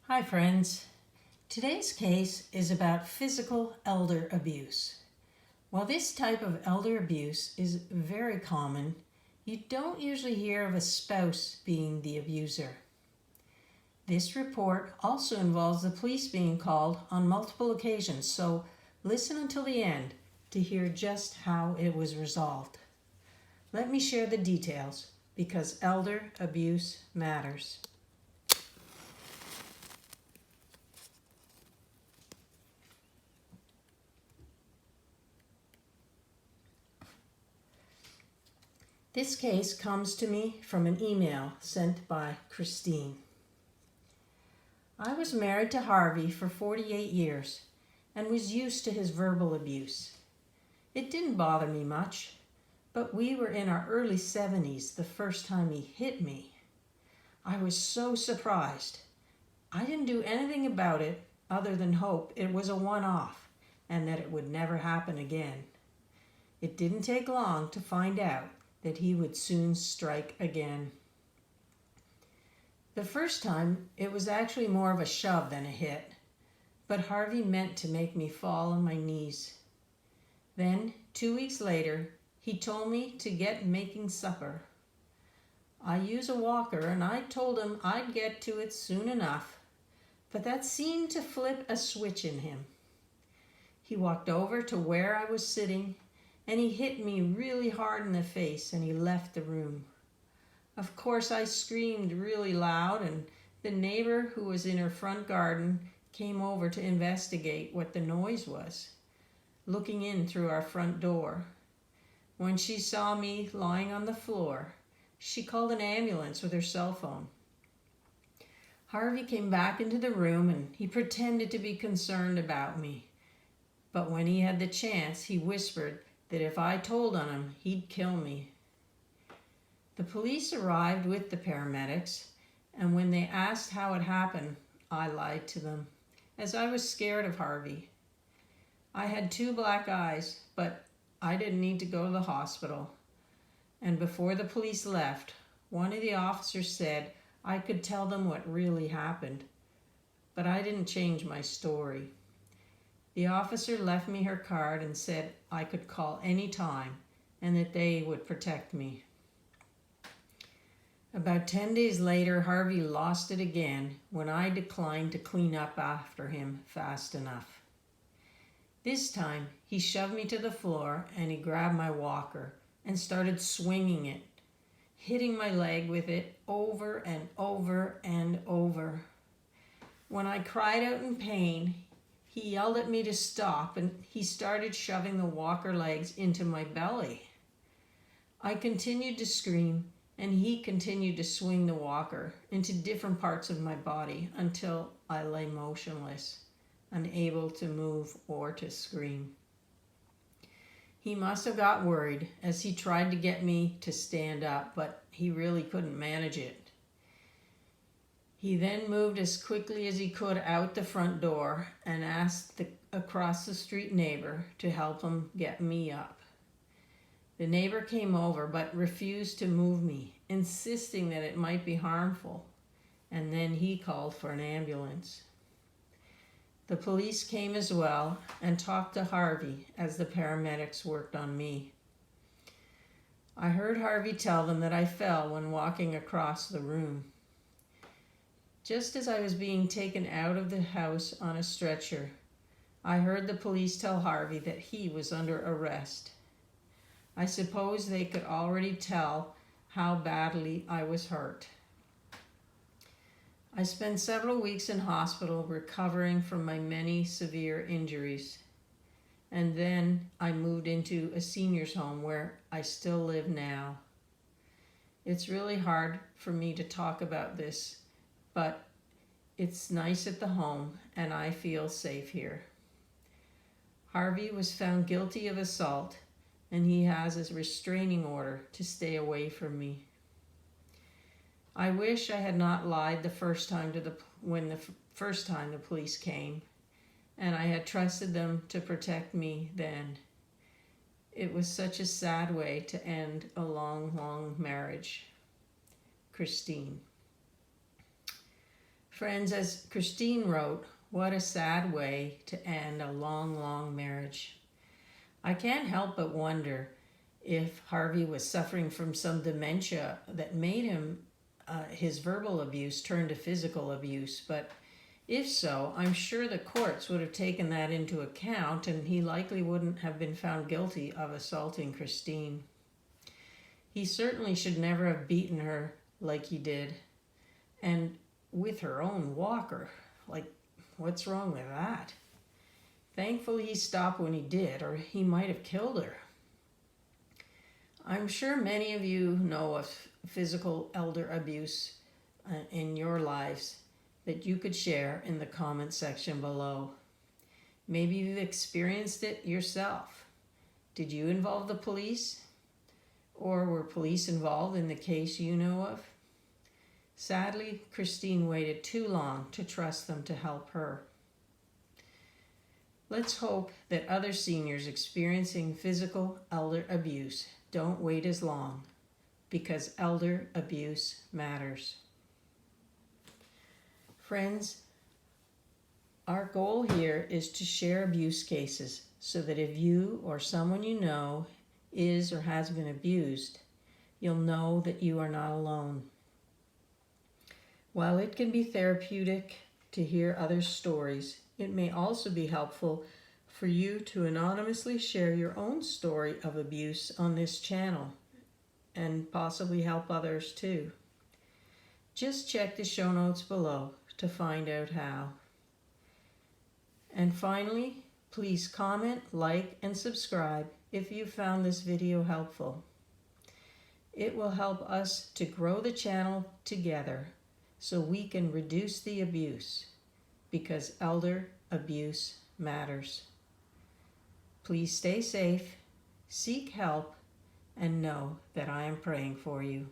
Hi friends. Today's case is about physical elder abuse. While this type of elder abuse is very common, you don't usually hear of a spouse being the abuser. This report also involves the police being called on multiple occasions, so listen until the end to hear just how it was resolved. Let me share the details because elder abuse matters. This case comes to me from an email sent by Christine. I was married to Harvey for 48 years and was used to his verbal abuse. It didn't bother me much, but we were in our early 70s the first time he hit me. I was so surprised. I didn't do anything about it other than hope it was a one-off and that it would never happen again. It didn't take long to find out that he would soon strike again. The first time, it was actually more of a shove than a hit, but Harvey meant to make me fall on my knees. Then, 2 weeks later, he told me to get making supper. I use a walker and I told him I'd get to it soon enough, but that seemed to flip a switch in him. He walked over to where I was sitting and he hit me really hard in the face and he left the room. Of course, I screamed really loud and the neighbor who was in her front garden came over to investigate what the noise was, looking in through our front door. When she saw me lying on the floor, she called an ambulance with her cell phone. Harvey came back into the room and he pretended to be concerned about me. But when he had the chance, he whispered that if I told on him, he'd kill me. The police arrived with the paramedics, and when they asked how it happened, I lied to them, as I was scared of Harvey. I had 2 black eyes, but I didn't need to go to the hospital. And before the police left, one of the officers said I could tell them what really happened, but I didn't change my story. The officer left me her card and said I could call any time and that they would protect me. About 10 days later, Harvey lost it again when I declined to clean up after him fast enough. This time, he shoved me to the floor and he grabbed my walker and started swinging it, hitting my leg with it over and over and over. When I cried out in pain, he yelled at me to stop and he started shoving the walker legs into my belly. I continued to scream and he continued to swing the walker into different parts of my body until I lay motionless, unable to move or to scream. He must have got worried as he tried to get me to stand up, but he really couldn't manage it. He then moved as quickly as he could out the front door and asked the across the street neighbor to help him get me up. The neighbor came over but refused to move me, insisting that it might be harmful, and then he called for an ambulance. The police came as well and talked to Harvey as the paramedics worked on me. I heard Harvey tell them that I fell when walking across the room. Just as I was being taken out of the house on a stretcher, I heard the police tell Harvey that he was under arrest. I suppose they could already tell how badly I was hurt. I spent several weeks in hospital recovering from my many severe injuries. And then I moved into a senior's home where I still live now. It's really hard for me to talk about this, but it's nice at the home and I feel safe here. Harvey was found guilty of assault and he has a restraining order to stay away from me. I wish I had not lied the first time when the first time the police came, and I had trusted them to protect me then. It was such a sad way to end a long, long marriage. Christine. Friends, as Christine wrote, what a sad way to end a long, long marriage. I can't help but wonder if Harvey was suffering from some dementia that made him his verbal abuse turn to physical abuse. But if so, I'm sure the courts would have taken that into account, and he likely wouldn't have been found guilty of assaulting Christine. He certainly should never have beaten her like he did, and with her own walker. Like, what's wrong with that? Thankfully he stopped when he did, or he might have killed her. I'm sure many of you know of physical elder abuse in your lives that you could share in the comment section below. Maybe you've experienced it yourself. Did you involve the police? Or were police involved in the case you know of? Sadly, Christine waited too long to trust them to help her. Let's hope that other seniors experiencing physical elder abuse don't wait as long, because elder abuse matters. Friends, our goal here is to share abuse cases so that if you or someone you know is or has been abused, you'll know that you are not alone. While it can be therapeutic to hear others' stories, it may also be helpful for you to anonymously share your own story of abuse on this channel and possibly help others too. Just check the show notes below to find out how. And finally, please comment, like, and subscribe if you found this video helpful. It will help us to grow the channel together so we can reduce the abuse, because elder abuse matters. Please stay safe, seek help, and know that I am praying for you.